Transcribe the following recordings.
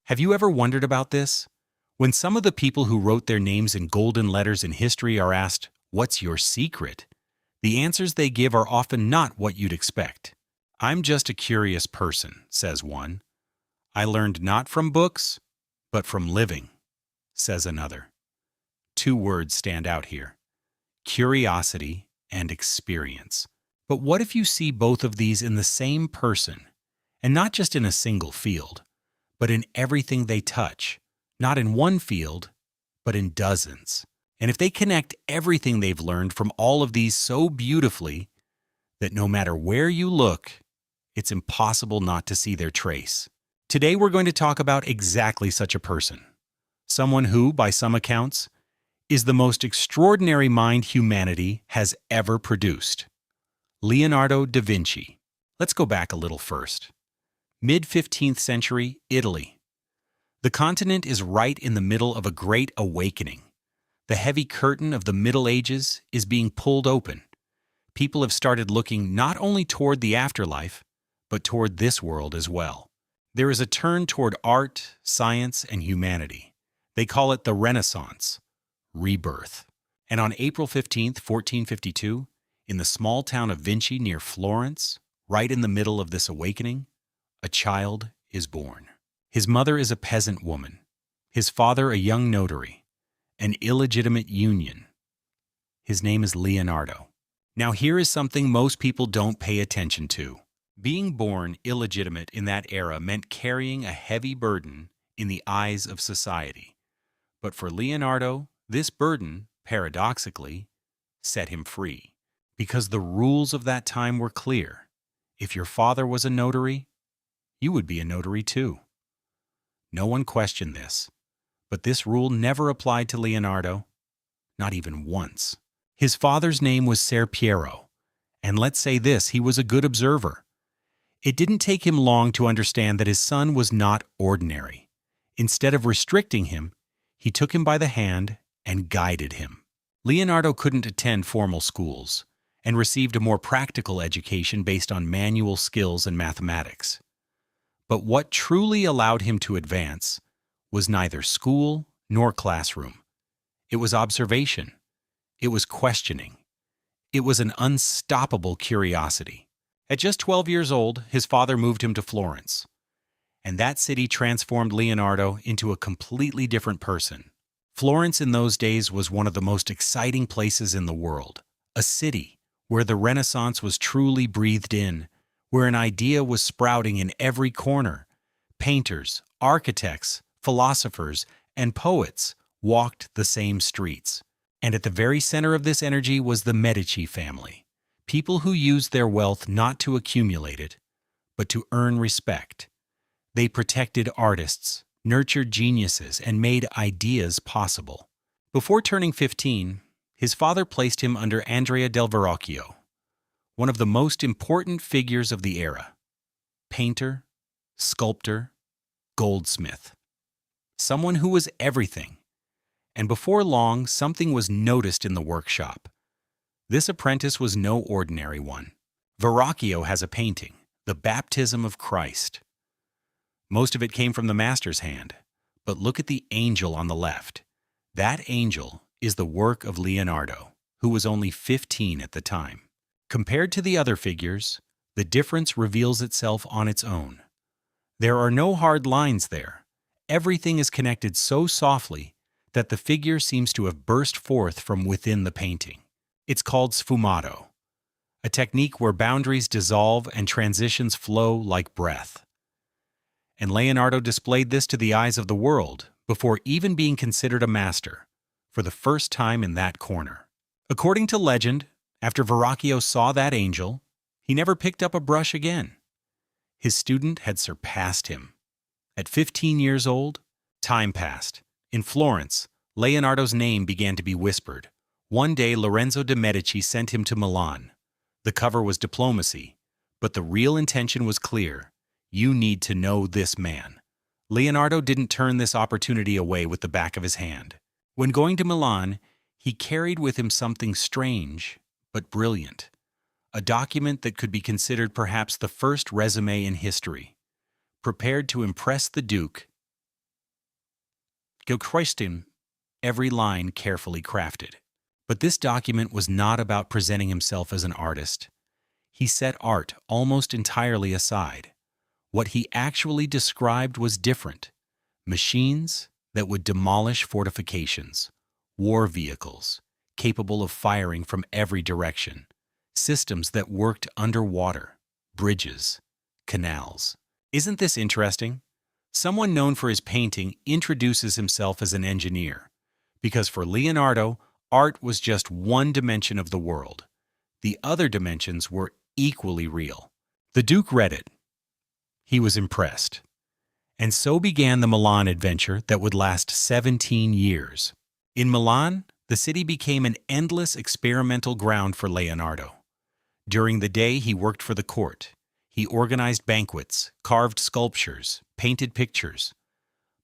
Have you ever wondered about this? When some of the people who wrote their names in golden letters in history are asked, "What's your secret?" the answers they give are often not what you'd expect. "I'm just a curious person," says one. "I learned not from books, but from living," says another. Two words stand out here: curiosity and experience. But what if you see both of these in the same person, and not just in a single field, but in everything they touch, not in one field, but in dozens? And if they connect everything they've learned from all of these so beautifully that no matter where you look, it's impossible not to see their trace. Today we're going to talk about exactly such a person. Someone who, by some accounts, is the most extraordinary mind humanity has ever produced. Leonardo da Vinci. Let's go back a little first. Mid-15th century, Italy. The continent is right in the middle of a great awakening. The heavy curtain of the Middle Ages is being pulled open. People have started looking not only toward the afterlife, but toward this world as well. There is a turn toward art, science, and humanity. They call it the Renaissance, rebirth. And on April 15th, 1452, in the small town of Vinci near Florence, right in the middle of this awakening, a child is born. His mother is a peasant woman, his father a young notary, an illegitimate union. His name is Leonardo. Now here is something most people don't pay attention to. Being born illegitimate in that era meant carrying a heavy burden in the eyes of society. But for Leonardo, this burden, paradoxically, set him free. Because the rules of that time were clear. If your father was a notary, you would be a notary too. No one questioned this, but this rule never applied to Leonardo, not even once. His father's name was Ser Piero, and let's say this, he was a good observer. It didn't take him long to understand that his son was not ordinary. Instead of restricting him, he took him by the hand and guided him. Leonardo couldn't attend formal schools and received a more practical education based on manual skills and mathematics. But what truly allowed him to advance was neither school nor classroom. It was observation. It was questioning. It was an unstoppable curiosity. At just 12 years old, his father moved him to Florence, and that city transformed Leonardo into a completely different person. Florence in those days was one of the most exciting places in the world, a city where the Renaissance was truly breathed in, where an idea was sprouting in every corner. Painters, architects, philosophers, and poets walked the same streets. And at the very center of this energy was the Medici family, people who used their wealth not to accumulate it, but to earn respect. They protected artists, nurtured geniuses, and made ideas possible. Before turning 15, his father placed him under Andrea del Verrocchio, one of the most important figures of the era. Painter, sculptor, goldsmith. Someone who was everything. And before long, something was noticed in the workshop. This apprentice was no ordinary one. Verrocchio has a painting, The Baptism of Christ. Most of it came from the master's hand, but look at the angel on the left. That angel is the work of Leonardo, who was only 15 at the time. Compared to the other figures, the difference reveals itself on its own. There are no hard lines there. Everything is connected so softly that the figure seems to have burst forth from within the painting. It's called sfumato, a technique where boundaries dissolve and transitions flow like breath. And Leonardo displayed this to the eyes of the world before even being considered a master, for the first time in that corner. According to legend, after Verrocchio saw that angel, he never picked up a brush again. His student had surpassed him. At 15 years old, time passed. In Florence, Leonardo's name began to be whispered. One day, Lorenzo de' Medici sent him to Milan. The cover was diplomacy, but the real intention was clear. You need to know this man. Leonardo didn't turn this opportunity away with the back of his hand. When going to Milan, he carried with him something strange but brilliant, a document that could be considered perhaps the first resume in history. Prepared to impress the Duke, Gilchristen, every line carefully crafted. But this document was not about presenting himself as an artist. He set art almost entirely aside. What he actually described was different. Machines that would demolish fortifications, war vehicles capable of firing from every direction, systems that worked underwater, bridges, canals. Isn't this interesting? Someone known for his painting introduces himself as an engineer, because for Leonardo, art was just one dimension of the world. The other dimensions were equally real. The Duke read it. He was impressed. And so began the Milan adventure that would last 17 years. In Milan, the city became an endless experimental ground for Leonardo. During the day, he worked for the court. He organized banquets, carved sculptures, painted pictures.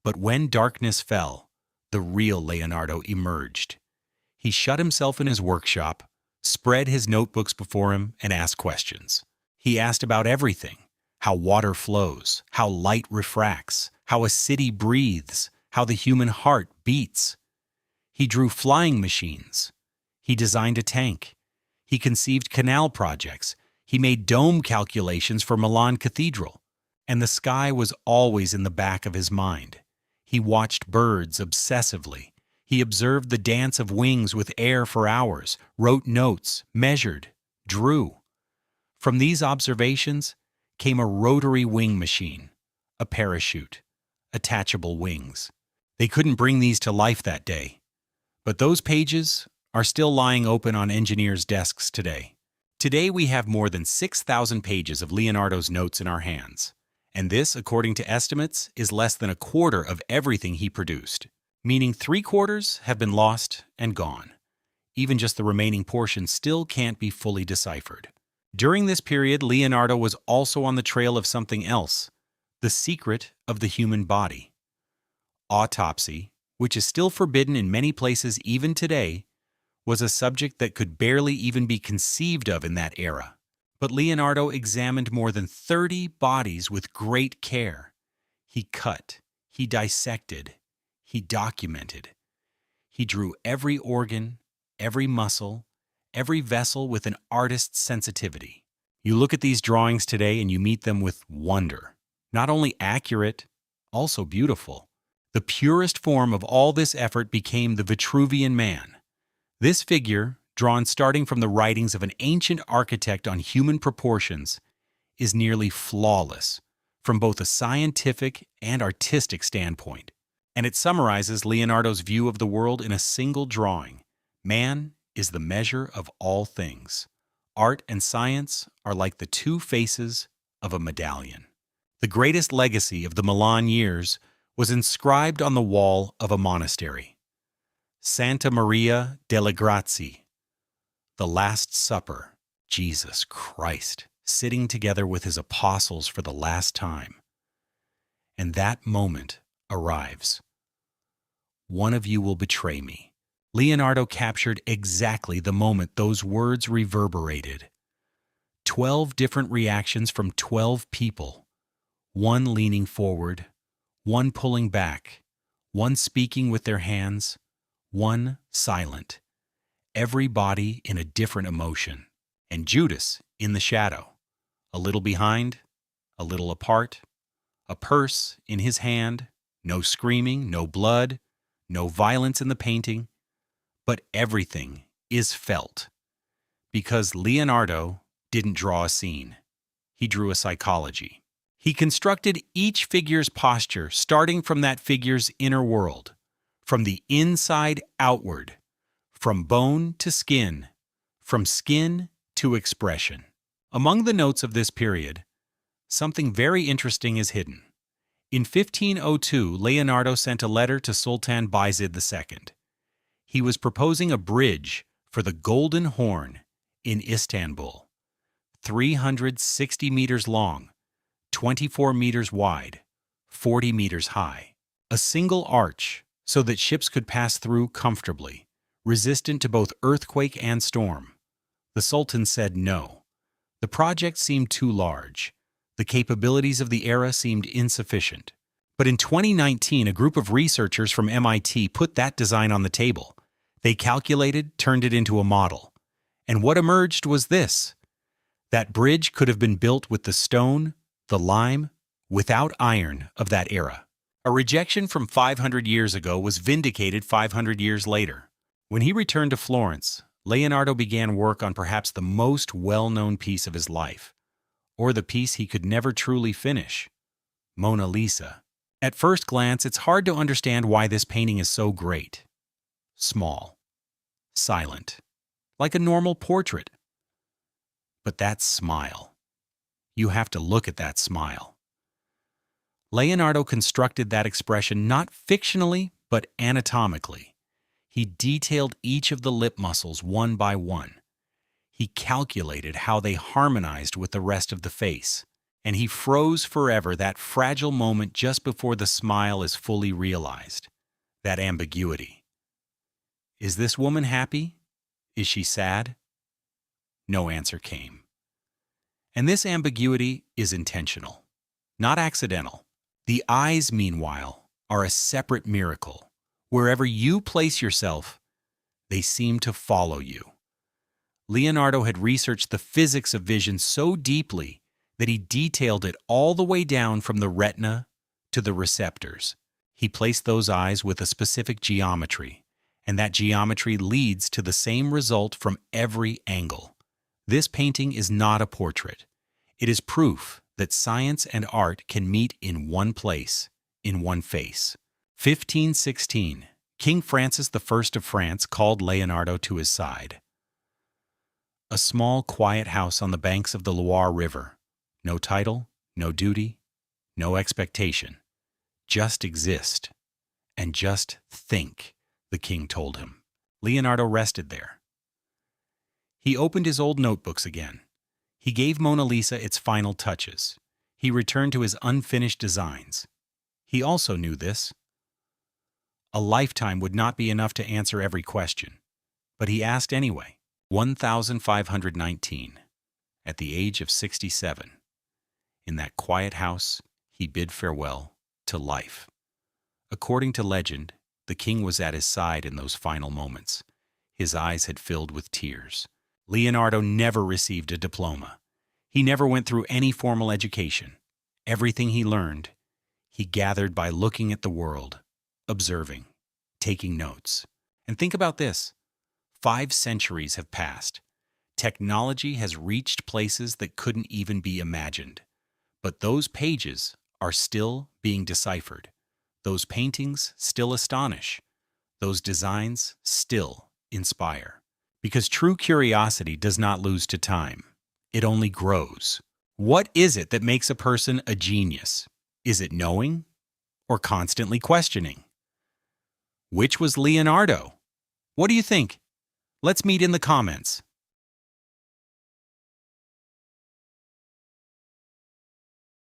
But when darkness fell, the real Leonardo emerged. He shut himself in his workshop, spread his notebooks before him, and asked questions. He asked about everything: how water flows, how light refracts, how a city breathes, how the human heart beats. He drew flying machines. He designed a tank. He conceived canal projects. He made dome calculations for Milan Cathedral. And the sky was always in the back of his mind. He watched birds obsessively. He observed the dance of wings with air for hours, wrote notes, measured, drew. From these observations came a rotary wing machine, a parachute, attachable wings. They couldn't bring these to life that day. But those pages are still lying open on engineers' desks today. Today we have more than 6,000 pages of Leonardo's notes in our hands. And this, according to estimates, is less than a quarter of everything he produced, meaning 3/4 have been lost and gone. Even just the remaining portion still can't be fully deciphered. During this period, Leonardo was also on the trail of something else: the secret of the human body. Autopsy, which is still forbidden in many places even today, was a subject that could barely even be conceived of in that era. But Leonardo examined more than 30 bodies with great care. He cut, he dissected, he documented. He drew every organ, every muscle, every vessel with an artist's sensitivity. You look at these drawings today and you meet them with wonder. Not only accurate, also beautiful. The purest form of all this effort became the Vitruvian Man. This figure, drawn starting from the writings of an ancient architect on human proportions, is nearly flawless from both a scientific and artistic standpoint. And it summarizes Leonardo's view of the world in a single drawing. Man is the measure of all things. Art and science are like the two faces of a medallion. The greatest legacy of the Milan years was inscribed on the wall of a monastery: Santa Maria delle Grazie, the Last Supper, Jesus Christ sitting together with his apostles for the last time. And that moment arrives. One of you will betray me. Leonardo captured exactly the moment those words reverberated. 12 different reactions from 12 people. One leaning forward, one pulling back, one speaking with their hands, one silent. Every body in a different emotion. And Judas in the shadow. A little behind, a little apart, a purse in his hand, no screaming, no blood, no violence in the painting. But everything is felt, because Leonardo didn't draw a scene. He drew a psychology. He constructed each figure's posture starting from that figure's inner world, from the inside outward, from bone to skin, from skin to expression. Among the notes of this period, something very interesting is hidden. In 1502, Leonardo sent a letter to Sultan Bayezid II. He was proposing a bridge for the Golden Horn in Istanbul, 360 meters long, 24 meters wide, 40 meters high. A single arch so that ships could pass through comfortably, resistant to both earthquake and storm. The Sultan said no. The project seemed too large. The capabilities of the era seemed insufficient. But in 2019, a group of researchers from MIT put that design on the table. They calculated, turned it into a model. And what emerged was this: that bridge could have been built with the stone, the lime, without iron of that era. A rejection from 500 years ago was vindicated 500 years later. When he returned to Florence, Leonardo began work on perhaps the most well-known piece of his life, or the piece he could never truly finish: Mona Lisa. At first glance, it's hard to understand why this painting is so great. Small, silent, like a normal portrait. But that smile. You have to look at that smile. Leonardo constructed that expression not fictionally, but anatomically. He detailed each of the lip muscles one by one. He calculated how they harmonized with the rest of the face. And he froze forever that fragile moment just before the smile is fully realized. That ambiguity. Is this woman happy? Is she sad? No answer came. And this ambiguity is intentional, not accidental. The eyes, meanwhile, are a separate miracle. Wherever you place yourself, they seem to follow you. Leonardo had researched the physics of vision so deeply that he detailed it all the way down from the retina to the receptors. He placed those eyes with a specific geometry, and that geometry leads to the same result from every angle. This painting is not a portrait. It is proof that science and art can meet in one place, in one face. 1516, King Francis I of France called Leonardo to his side. A small, quiet house on the banks of the Loire River. No title, no duty, no expectation. Just exist. And just think, the king told him. Leonardo rested there. He opened his old notebooks again. He gave Mona Lisa its final touches. He returned to his unfinished designs. He also knew this. A lifetime would not be enough to answer every question. But he asked anyway. 1519, at the age of 67. In that quiet house, he bid farewell to life. According to legend, the king was at his side in those final moments. His eyes had filled with tears. Leonardo never received a diploma. He never went through any formal education. Everything he learned, he gathered by looking at the world, observing, taking notes. And think about this. 5 centuries have passed. Technology has reached places that couldn't even be imagined. But those pages are still being deciphered. Those paintings still astonish. Those designs still inspire. Because true curiosity does not lose to time. It only grows. What is it that makes a person a genius? Is it knowing or constantly questioning? Which was Leonardo? What do you think? Let's meet in the comments.